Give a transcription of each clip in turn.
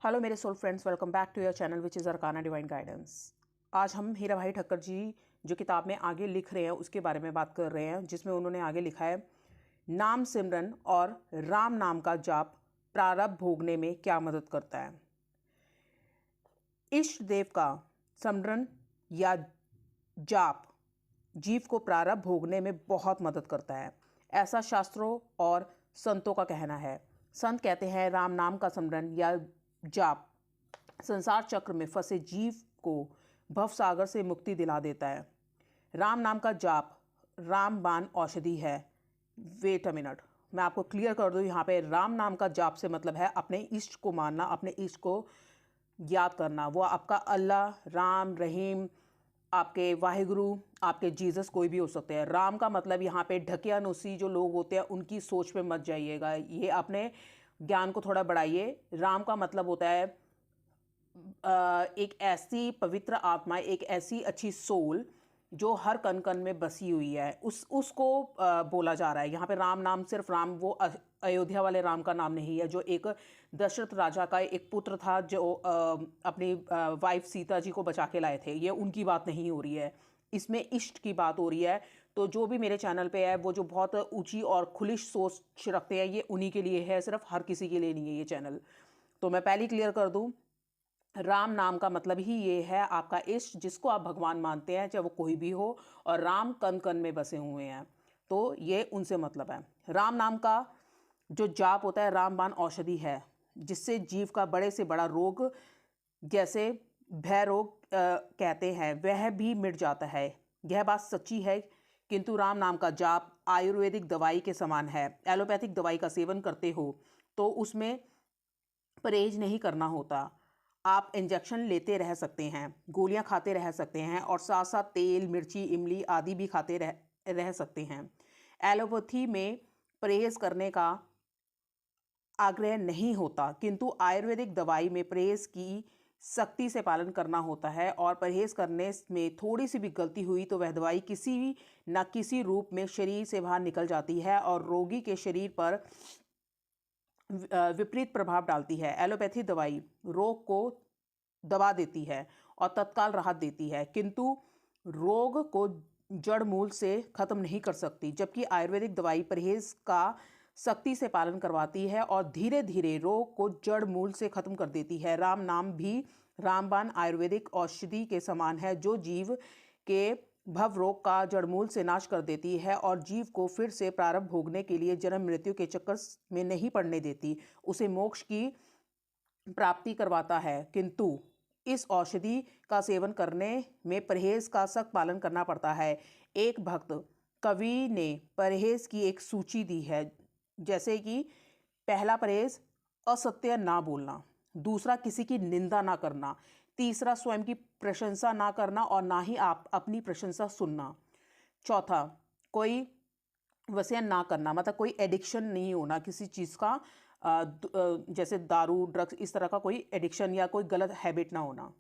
Hello मेरे soul friends, welcome back to your channel which is Arcana Divine Guidance. आज हम हीरा भाई ठक्कर जी जो किताब में आगे लिख रहे हैं उसके बारे में बात कर रहे हैं, जिसमें उन्होंने आगे लिखा है नाम सिमरन और राम नाम का जाप प्रारब्ध भोगने में क्या मदद करता है। इष्ट देव का सिमरन या जाप जीव को प्रारब्ध भोगने में बहुत मदद करता है, ऐसा शास्त्रों और संतों का कहना है। संत कहते हैं राम नाम का सिमरन या जाप संसार चक्र में फंसे जीव को भवसागर से मुक्ति दिला देता है। राम नाम का जाप रामबाण औषधि है। वेट अ मिनट, मैं आपको क्लियर कर दूं। यहाँ पे राम नाम का जाप से मतलब है अपने इष्ट को मानना, अपने इष्ट को याद करना। वो आपका अल्लाह, राम, रहीम, आपके वाहिगुरु, आपके जीसस कोई भी हो सकते हैं। राम का मतलब यहाँ पे ढकियानुसी जो लोग होते हैं उनकी सोच पे मत जाइएगा, ये अपने ज्ञान को थोड़ा बढ़ाइए। राम का मतलब होता है एक ऐसी पवित्र आत्मा, एक ऐसी अच्छी सोल जो हर कण कण में बसी हुई है, उसको बोला जा रहा है यहाँ पे। राम नाम सिर्फ राम वो अयोध्या वाले राम का नाम नहीं है जो एक दशरथ राजा का एक पुत्र था जो अपनी वाइफ सीता जी को बचा के लाए थे। ये उनकी बात नहीं हो रही है, इसमें इष्ट की बात हो रही है। तो जो भी मेरे चैनल पे है वो जो बहुत ऊंची और खुलिश सोच रखते हैं, ये उन्हीं के लिए है, सिर्फ हर किसी के लिए नहीं है ये चैनल। तो मैं पहले क्लियर कर दूं, राम नाम का मतलब ही ये है आपका इष्ट, जिसको आप भगवान मानते हैं, चाहे वो कोई भी हो, और राम कण कण में बसे हुए हैं, तो ये उनसे मतलब है। राम नाम का जो जाप होता है रामबाण औषधि है, जिससे जीव का बड़े से बड़ा रोग, जैसे भय रोग कहते हैं, वह भी मिट जाता है। यह बात सच्ची है, किंतु राम नाम का जाप आयुर्वेदिक दवाई के समान है। एलोपैथिक दवाई का सेवन करते हो तो उसमें परहेज नहीं करना होता। आप इंजेक्शन लेते रह सकते हैं, गोलियां खाते रह सकते हैं, और साथ साथ तेल, मिर्ची, इमली आदि भी खाते रह सकते हैं। एलोपैथी में परहेज करने का आग्रह नहीं होता, किंतु आयुर्वेदिक दवाई में परहेज की सख्ती से पालन करना होता है, और परहेज करने में थोड़ी सी भी गलती हुई तो वह दवाई किसी न किसी रूप में शरीर से बाहर निकल जाती है और रोगी के शरीर पर विपरीत प्रभाव डालती है। एलोपैथी दवाई रोग को दबा देती है और तत्काल राहत देती है, किंतु रोग को जड़ मूल से खत्म नहीं कर सकती, जबकि आयुर्वेदिक दवाई परहेज का सख्ती से पालन करवाती है और धीरे धीरे रोग को जड़ मूल से खत्म कर देती है। राम नाम भी रामबाण आयुर्वेदिक औषधि के समान है, जो जीव के भव रोग का जड़मूल से नाश कर देती है और जीव को फिर से प्रारब्ध भोगने के लिए जन्म मृत्यु के चक्कर में नहीं पड़ने देती, उसे मोक्ष की प्राप्ति करवाता है। किंतु इस औषधि का सेवन करने में परहेज का सख्त पालन करना पड़ता है। एक भक्त कवि ने परहेज की एक सूची दी है, जैसे कि पहला परहेज असत्य ना बोलना, दूसरा किसी की निंदा ना करना, तीसरा स्वयं की प्रशंसा ना करना और ना ही आप अपनी प्रशंसा सुनना, चौथा कोई वसन ना करना, मतलब कोई एडिक्शन नहीं होना किसी चीज़ का, जैसे दारू, ड्रग्स, इस तरह का कोई एडिक्शन या कोई गलत हैबिट ना होना।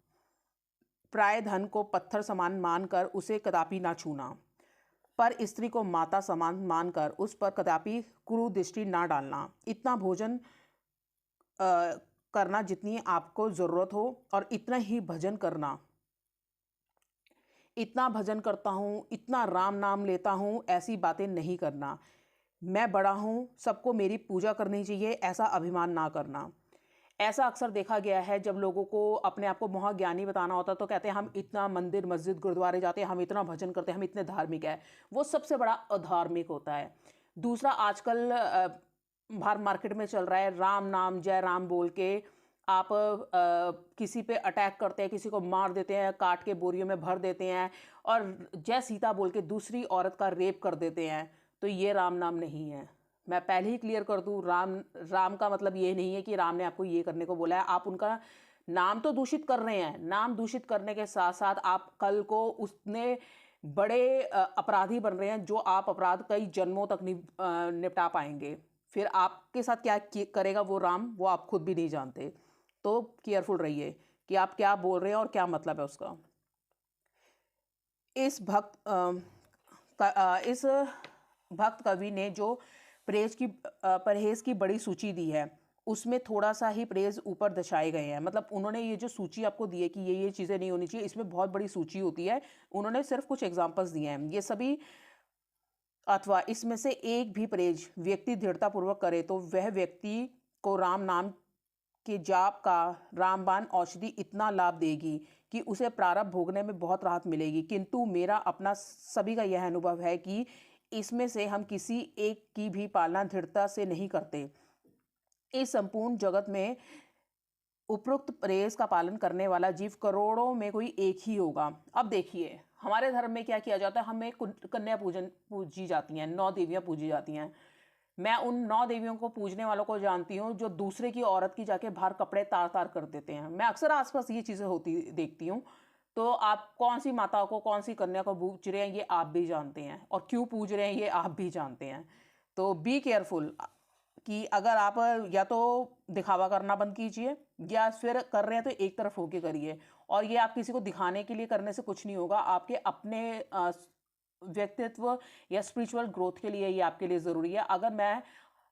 प्राय धन को पत्थर समान मानकर उसे कदापि ना छूना, पर स्त्री को माता समान मानकर उस पर कदापि कुदृष्टि ना डालना। इतना भोजन करना जितनी आपको ज़रूरत हो, और इतना ही भजन करना। इतना भजन करता हूँ, इतना राम नाम लेता हूँ, ऐसी बातें नहीं करना। मैं बड़ा हूँ, सबको मेरी पूजा करनी चाहिए, ऐसा अभिमान ना करना। ऐसा अक्सर देखा गया है, जब लोगों को अपने आप को महाज्ञानी बताना होता तो कहते हैं हम इतना मंदिर, मस्जिद, गुरुद्वारे जाते हैं, हम इतना भजन करते हैं, हम इतने धार्मिक है। वो सबसे बड़ा अधार्मिक होता है। दूसरा, आजकल बाहर मार्केट में चल रहा है राम नाम, जय राम बोल के आप किसी पे अटैक करते हैं, किसी को मार देते हैं, काट के बोरियों में भर देते हैं, और जय सीता बोल के दूसरी औरत का रेप कर देते हैं। तो ये राम नाम नहीं है। मैं पहले ही क्लियर कर दूं, राम का मतलब ये नहीं है कि राम ने आपको ये करने को बोला है। आप उनका नाम तो दूषित कर रहे हैं, नाम दूषित करने के साथ साथ आप कल को उतने बड़े अपराधी बन रहे हैं जो आप अपराध कई जन्मों तक निपटा पाएंगे। फिर आपके साथ क्या करेगा वो राम, वो आप खुद भी नहीं जानते। तो केयरफुल रहिए कि आप क्या बोल रहे हैं और क्या मतलब है उसका। इस भक्त कवि ने जो परहेज की बड़ी सूची दी है, उसमें थोड़ा सा ही प्रेज ऊपर दर्शाए गए हैं। मतलब उन्होंने ये जो सूची आपको दी है कि ये चीज़ें नहीं होनी चाहिए, इसमें बहुत बड़ी सूची होती है। उन्होंने सिर्फ कुछ एग्जांपल्स दिए हैं। ये सभी अथवा इसमें से एक भी प्रेज व्यक्ति दृढ़तापूर्वक करे तो वह व्यक्ति को राम नाम के जाप का रामबाण औषधि इतना लाभ देगी कि उसे प्रारब्ध भोगने में बहुत राहत मिलेगी। किंतु मेरा अपना सभी का यह अनुभव है कि इसमें से हम किसी एक की भी पालना दृढ़ता से नहीं करते। इस संपूर्ण जगत में उपरोक्त प्रेस का पालन करने वाला जीव करोड़ों में कोई एक ही होगा। अब देखिए हमारे धर्म में क्या किया जाता है, हमें कन्या पूजन पूजी जाती हैं, 9 देवियां पूजी जाती हैं। मैं उन 9 देवियों को पूजने वालों को जानती हूँ जो दूसरे की औरत की जाके बाहर कपड़े तार तार कर देते हैं। मैं अक्सर आसपास ये चीज़ें होती देखती हूँ। तो आप कौन सी माता को, कौन सी कन्या को पूज रहे हैं ये आप भी जानते हैं, और क्यों पूज रहे हैं ये आप भी जानते हैं। तो बी केयरफुल कि अगर आप या तो दिखावा करना बंद कीजिए, या फिर कर रहे हैं तो एक तरफ होके करिए। और ये आप किसी को दिखाने के लिए करने से कुछ नहीं होगा, आपके अपने व्यक्तित्व या स्पिरिचुअल ग्रोथ के लिए ये आपके लिए ज़रूरी है। अगर मैं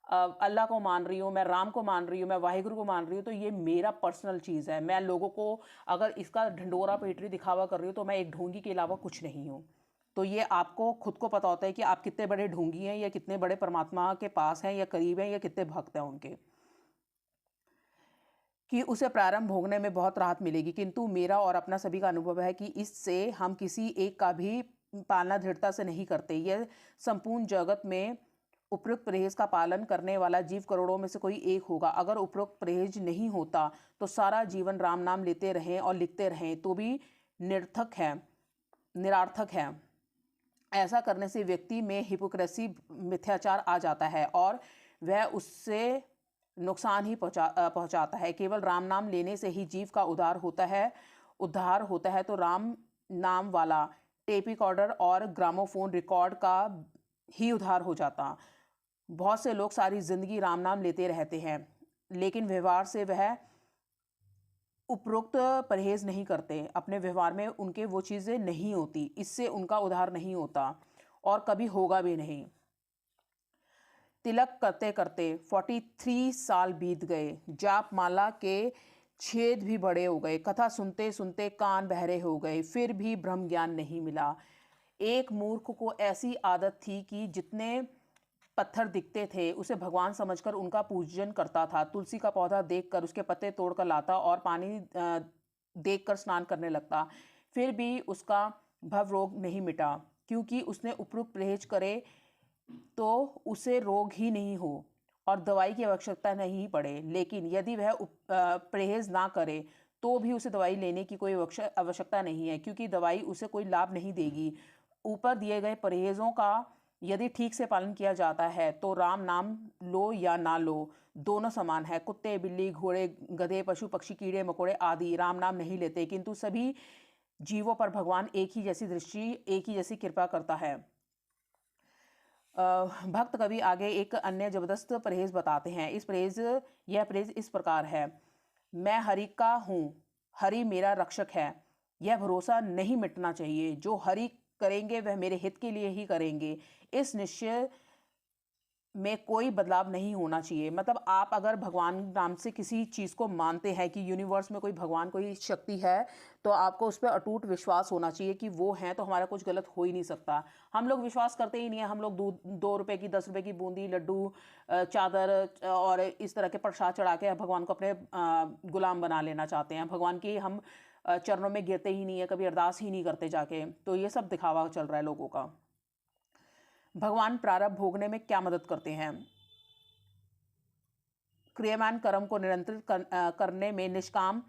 अल्लाह को मान रही हूँ, मैं राम को मान रही हूँ, मैं वाहिगुरु को मान रही हूँ, तो ये मेरा पर्सनल चीज़ है। मैं लोगों को अगर इसका ढिंडोरा पीट रही, दिखावा कर रही हूँ, तो मैं एक ढोंगी के अलावा कुछ नहीं हूँ। तो ये आपको खुद को पता होता है कि आप कितने बड़े ढोंगी हैं, या कितने बड़े परमात्मा के पास हैं, या करीब हैं, या कितने भक्त हैं उनके, कि उसे प्रारंभ भोगने में बहुत राहत मिलेगी। किंतु मेरा और अपना सभी का अनुभव है कि इससे हम किसी एक का भी पालना दृढ़ता से नहीं करते। यह संपूर्ण जगत में उपरोक्त परहेज का पालन करने वाला जीव करोड़ों में से कोई एक होगा। अगर उपरोक्त परहेज नहीं होता तो सारा जीवन राम नाम लेते रहें और लिखते रहें तो भी निरर्थक है, निरार्थक है। ऐसा करने से व्यक्ति में हिपोक्रेसी, मिथ्याचार आ जाता है और वह उससे नुकसान ही पहुंचाता है। केवल राम नाम लेने से ही जीव का उद्धार होता है। तो राम नाम वाला टेप रिकॉर्डर और ग्रामोफोन रिकॉर्ड का ही उद्धार हो जाता। बहुत से लोग सारी जिंदगी राम नाम लेते रहते हैं, लेकिन व्यवहार से वह उपरोक्त परहेज नहीं करते। अपने व्यवहार में उनके वो चीज़ें नहीं होती, इससे उनका उद्धार नहीं होता और कभी होगा भी नहीं। तिलक करते करते 43 साल बीत गए। जाप माला के छेद भी बड़े हो गए। कथा सुनते सुनते कान बहरे हो गए, फिर भी ब्रह्म ज्ञान नहीं मिला। एक मूर्ख को ऐसी आदत थी कि जितने पत्थर दिखते थे उसे भगवान समझकर उनका पूजन करता था। तुलसी का पौधा देखकर उसके पत्ते तोड़कर लाता और पानी देखकर स्नान करने लगता। फिर भी उसका भव रोग नहीं मिटा, क्योंकि उसने उपरोक्त परहेज करे तो उसे रोग ही नहीं हो और दवाई की आवश्यकता नहीं पड़े। लेकिन यदि वह परहेज ना करे तो भी उसे दवाई लेने की कोई आवश्यकता नहीं है, क्योंकि दवाई उसे कोई लाभ नहीं देगी। ऊपर दिए गए परहेजों का यदि ठीक से पालन किया जाता है तो राम नाम लो या ना लो, दोनों समान है। कुत्ते, बिल्ली, घोड़े, गधे, पशु पक्षी, कीड़े मकोड़े आदि राम नाम नहीं लेते, किंतु सभी जीवों पर भगवान एक ही जैसी दृष्टि, एक ही जैसी कृपा करता है। भक्त कवि आगे एक अन्य जबरदस्त परहेज बताते हैं। यह परहेज इस प्रकार है। मैं हरि का हूँ, हरि मेरा रक्षक है। यह भरोसा नहीं मिटना चाहिए। जो हरि करेंगे वह मेरे हित के लिए ही करेंगे। इस निश्चय में कोई बदलाव नहीं होना चाहिए। मतलब आप अगर भगवान नाम से किसी चीज़ को मानते हैं कि यूनिवर्स में कोई भगवान, कोई शक्ति है, तो आपको उस पर अटूट विश्वास होना चाहिए कि वो हैं, तो हमारा कुछ गलत हो ही नहीं सकता। हम लोग विश्वास करते ही नहीं है। हम लोग 2 रुपए की, 10 रुपए की बूंदी, लड्डू, चादर और इस तरह के प्रसाद चढ़ा के भगवान को अपने गुलाम बना लेना चाहते हैं। भगवान की हम चरणों में गिरते ही नहीं है, कभी अरदास ही नहीं करते जाके। तो ये सब दिखावा चल रहा है लोगों का। भगवान प्रारब्ध भोगने में क्या मदद करते हैं? क्रियामान कर्म को नियंत्रित करने में निष्काम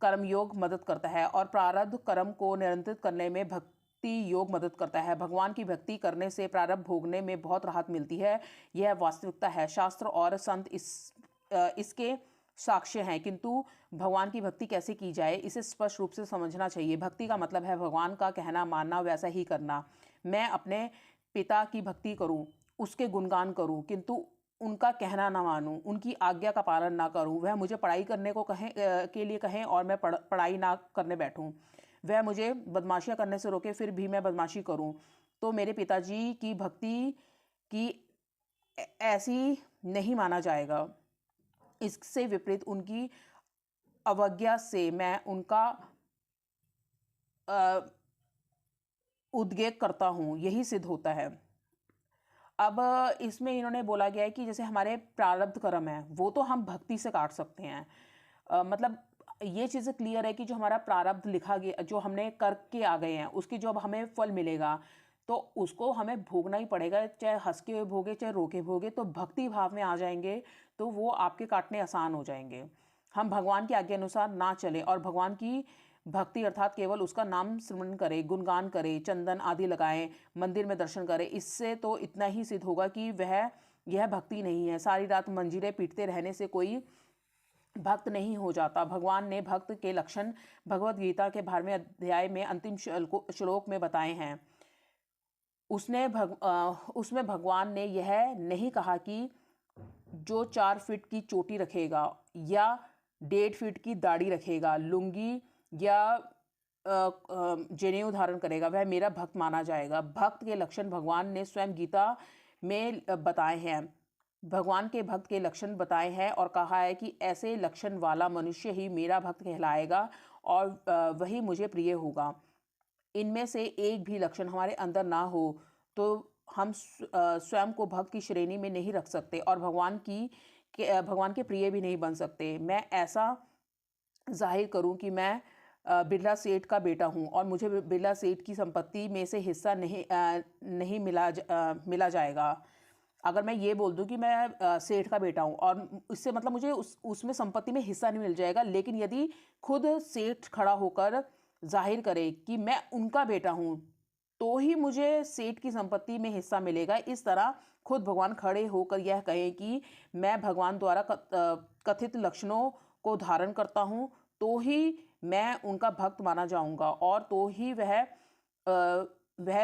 कर्म योग मदद करता है और प्रारब्ध कर्म को नियंत्रित करने में भक्ति योग मदद करता है। भगवान की भक्ति करने से प्रारब्ध भोगने में बहुत राहत मिलती है। यह वास्तविकता है। शास्त्र और संत इसके साक्ष्य हैं। किंतु भगवान की भक्ति कैसे की जाए, इसे स्पष्ट रूप से समझना चाहिए। भक्ति का मतलब है भगवान का कहना मानना, वैसा ही करना। मैं अपने पिता की भक्ति करूं, उसके गुणगान करूं, किंतु उनका कहना ना मानूं, उनकी आज्ञा का पालन ना करूं। वह मुझे पढ़ाई करने को के लिए कहें और मैं पढ़ाई ना करने बैठूं। वह मुझे बदमाशियां करने से रोके, फिर भी मैं बदमाशी करूं, तो मेरे पिताजी की भक्ति की ऐसी नहीं माना जाएगा। इससे विपरीत उनकी अवज्ञा से मैं उनका उद्वेग करता हूँ, यही सिद्ध होता है। अब इसमें इन्होंने बोला गया है कि जैसे हमारे प्रारब्ध कर्म है वो तो हम भक्ति से काट सकते हैं। मतलब ये चीज़ें क्लियर है कि जो हमारा प्रारब्ध लिखा गया, जो हमने करके आ गए हैं, उसकी जो अब हमें फल मिलेगा तो उसको हमें भोगना ही पड़ेगा, चाहे हंस के भोगे चाहे रो के भोगे। तो भक्ति भाव में आ जाएंगे तो वो आपके काटने आसान हो जाएंगे। हम भगवान की आज्ञा अनुसार ना चलें और भगवान की भक्ति अर्थात केवल उसका नाम स्मरण करें, गुणगान करें, चंदन आदि लगाएं, मंदिर में दर्शन करें, इससे तो इतना ही सिद्ध होगा कि यह भक्ति नहीं है। सारी रात मंजीरे पीटते रहने से कोई भक्त नहीं हो जाता। भगवान ने भक्त के लक्षण भगवत गीता के 12वें अध्याय में अंतिम श्लोक में बताए हैं। उसमें भगवान ने यह नहीं कहा कि जो 4 फीट की चोटी रखेगा या 1.5 फीट की दाढ़ी रखेगा, लुंगी या जनेऊ धारण करेगा, वह मेरा भक्त माना जाएगा। भक्त के लक्षण भगवान ने स्वयं गीता में बताए हैं। भगवान के भक्त के लक्षण बताए हैं और कहा है कि ऐसे लक्षण वाला मनुष्य ही मेरा भक्त कहलाएगा और वही मुझे प्रिय होगा। इनमें से एक भी लक्षण हमारे अंदर ना हो तो हम स्वयं को भक्त की श्रेणी में नहीं रख सकते और भगवान के प्रिय भी नहीं बन सकते। मैं ऐसा जाहिर करूं कि मैं बिरला सेठ का बेटा हूं और मुझे बिरला सेठ की संपत्ति में से हिस्सा नहीं मिला जाएगा। अगर मैं ये बोल दूं कि मैं सेठ का बेटा हूं और इससे मतलब मुझे उसमें संपत्ति में हिस्सा नहीं मिल जाएगा, लेकिन यदि खुद सेठ खड़ा होकर जाहिर करे कि मैं उनका बेटा हूं तो ही मुझे सेठ की संपत्ति में हिस्सा मिलेगा। इस तरह खुद भगवान खड़े होकर यह कहें कि मैं भगवान द्वारा कथित लक्षणों को धारण करता हूं तो ही मैं उनका भक्त माना जाऊंगा और तो ही वह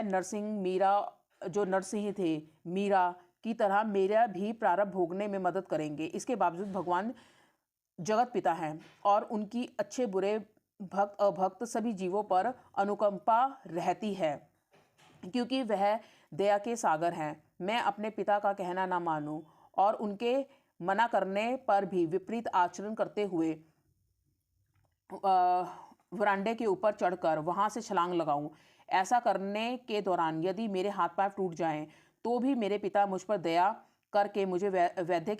नरसिंह मीरा, जो नरसिंह थे मीरा की तरह मेरा भी प्रारब्ध भोगने में मदद करेंगे। इसके बावजूद भगवान जगत पिता हैं और उनकी अच्छे बुरे भक्त अभक्त सभी जीवों पर अनुकंपा रहती है क्योंकि वह दया के सागर हैं। मैं अपने पिता का कहना ना मानूं और उनके मना करने पर भी विपरीत आचरण करते हुए वरांडे के ऊपर चढ़कर वहां से छलांग लगाऊं। ऐसा करने के दौरान यदि मेरे हाथ पैर टूट जाएं तो भी मेरे पिता मुझ पर दया करके मुझे वैद्य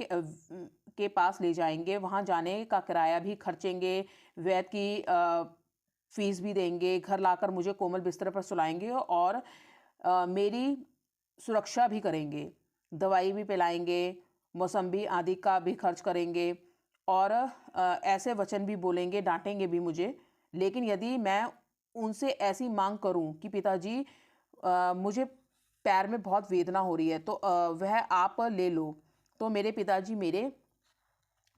के पास ले जाएंगे। वहां जाने का किराया भी खर्चेंगे, वैद्य की फीस भी देंगे, घर लाकर मुझे कोमल बिस्तर पर सुलाएंगे और मेरी सुरक्षा भी करेंगे, दवाई भी पिलाएंगे, मौसम्बी आदि का भी खर्च करेंगे और ऐसे वचन भी बोलेंगे, डांटेंगे भी मुझे। लेकिन यदि मैं उनसे ऐसी मांग करूं कि पिताजी मुझे पैर में बहुत वेदना हो रही है तो वह आप ले लो, तो मेरे पिताजी मेरे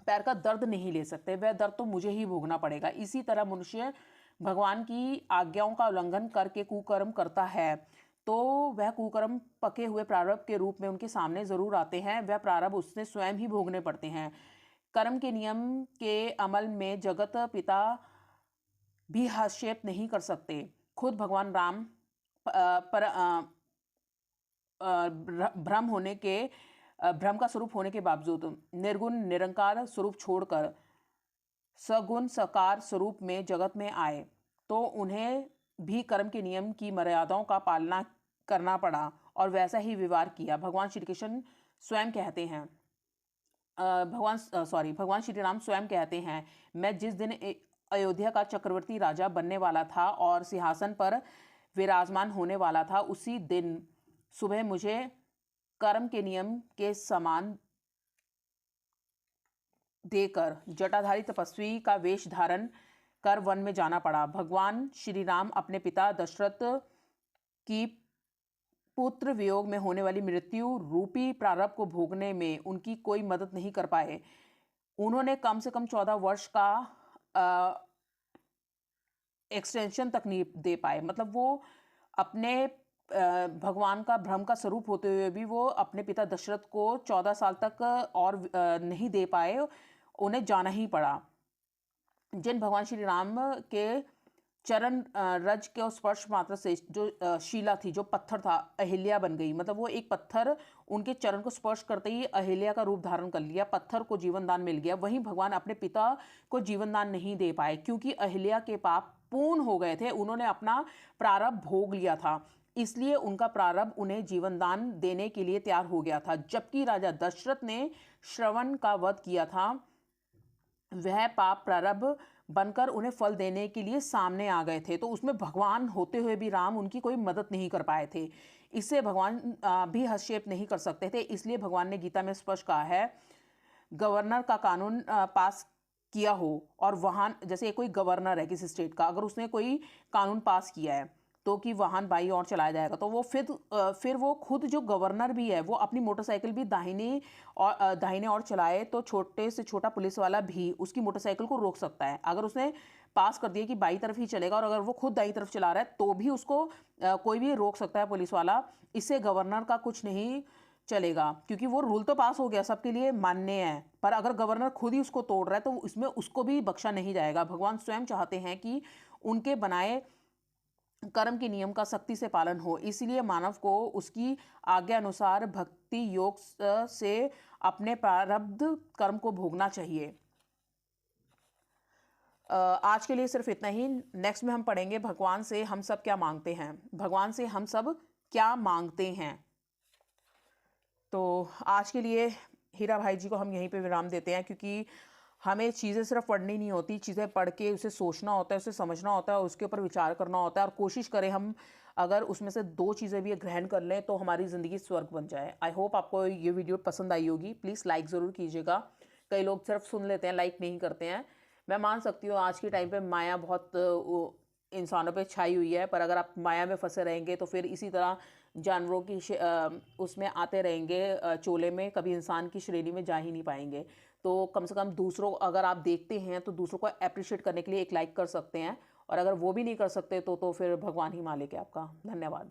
पैर का दर्द नहीं ले सकते, वह दर्द तो मुझे ही भोगना पड़ेगा। इसी तरह मनुष्य भगवान की आज्ञाओं का उल्लंघन करके कुकर्म करता है तो वह कुकर्म पके हुए प्रारब्ध के रूप में उनके सामने जरूर आते हैं। वह प्रारब्ध उसने स्वयं ही भोगने पड़ते हैं। कर्म के नियम के अमल में जगत पिता भी हस्तक्षेप नहीं कर सकते। खुद भगवान राम पर भ्रम का स्वरूप होने के बावजूद निर्गुण निरंकार स्वरूप छोड़कर सगुण साकार स्वरूप में जगत में आए तो उन्हें भी कर्म के नियम की मर्यादाओं का पालना करना पड़ा और वैसा ही व्यवहार किया। भगवान श्री कृष्ण स्वयं कहते हैं भगवान श्री राम स्वयं कहते हैं, मैं जिस दिन अयोध्या का चक्रवर्ती राजा बनने वाला था और सिंहासन पर विराजमान होने वाला था, उसी दिन सुबह मुझे कर्म के नियम के समान देकर जटाधारी तपस्वी का वेश धारण कर वन में जाना पड़ा। भगवान श्री राम अपने पिता दशरथ की पुत्र वियोग में होने वाली मृत्यु रूपी प्रारब्ध को भोगने में उनकी कोई मदद नहीं कर पाए। उन्होंने कम से कम 14 वर्ष का एक्सटेंशन तक नहीं दे पाए। मतलब वो अपने भगवान का भ्रम का स्वरूप होते हुए भी वो अपने पिता दशरथ को 14 साल तक और नहीं दे पाए, उन्हें जाना ही पड़ा। जिन भगवान श्री राम के चरण रज के स्पर्श मात्र से जो शीला थी, जो पत्थर था, अहिल्या बन गई। मतलब वो एक पत्थर उनके चरण को स्पर्श करते ही अहिल्या का रूप धारण कर लिया, पत्थर को जीवन दान मिल गया। वहीं भगवान अपने पिता को जीवन दान नहीं दे पाए क्योंकि अहिल्या के पाप पूर्ण हो गए थे, उन्होंने अपना प्रारब्ध भोग लिया था, इसलिए उनका प्रारब्ध उन्हें जीवन दान देने के लिए तैयार हो गया था। जबकि राजा दशरथ ने श्रवण का वध किया था, वह पाप प्रारब्ध बनकर उन्हें फल देने के लिए सामने आ गए थे। तो उसमें भगवान होते हुए भी राम उनकी कोई मदद नहीं कर पाए थे। इससे भगवान भी हस्तक्षेप नहीं कर सकते थे। इसलिए भगवान ने गीता में स्पष्ट कहा है, गवर्नर का कानून पास किया हो और वाहन, जैसे कोई गवर्नर है किसी स्टेट का, अगर उसने कोई कानून पास किया है तो कि वाहन बाई और चलाया जाएगा, तो वो फिर वो खुद जो गवर्नर भी है वो अपनी मोटरसाइकिल भी दाहिने और चलाए तो छोटे से छोटा पुलिस वाला भी उसकी मोटरसाइकिल को रोक सकता है। अगर उसने पास कर दिया कि बाई तरफ ही चलेगा और अगर वो खुद दाई तरफ चला रहा है तो भी उसको कोई भी रोक सकता है, पुलिस वाला। इससे गवर्नर का कुछ नहीं चलेगा क्योंकि वो रूल तो पास हो गया, सबके लिए मान्य है, पर अगर गवर्नर खुद ही उसको तोड़ रहा है तो इसमें उसको भी बख्शा नहीं जाएगा। भगवान स्वयं चाहते हैं कि उनके बनाए कर्म के नियम का सख्ती से पालन हो, इसलिए मानव को उसकी आज्ञा अनुसार भक्ति योग से अपने प्रारब्ध कर्म को भोगना चाहिए। आज के लिए सिर्फ इतना ही। नेक्स्ट में हम पढ़ेंगे भगवान से हम सब क्या मांगते हैं। भगवान से हम सब क्या मांगते हैं। तो आज के लिए हीरा भाई जी को हम यहीं पे विराम देते हैं, क्योंकि हमें चीज़ें सिर्फ पढ़नी नहीं होती, चीज़ें पढ़ के उसे सोचना होता है, उसे समझना होता है, उसके ऊपर विचार करना होता है और कोशिश करें हम अगर उसमें से 2 चीज़ें भी ग्रहण कर लें तो हमारी ज़िंदगी स्वर्ग बन जाए। आई होप आपको ये वीडियो पसंद आई होगी। प्लीज़ लाइक ज़रूर कीजिएगा। कई लोग सिर्फ सुन लेते हैं, लाइक नहीं करते हैं। मैं मान सकती हूँ आज के टाइम पे माया बहुत इंसानों पे छाई हुई है, पर अगर आप माया में फंसे रहेंगे तो फिर इसी तरह जानवरों की उसमें आते रहेंगे चोले में, कभी इंसान की श्रेणी में जा ही नहीं पाएंगे। तो कम से कम दूसरों अगर आप देखते हैं तो दूसरों को अप्रिशिएट करने के लिए एक लाइक कर सकते हैं, और अगर वो भी नहीं कर सकते तो फिर भगवान ही मालिक है आपका। धन्यवाद।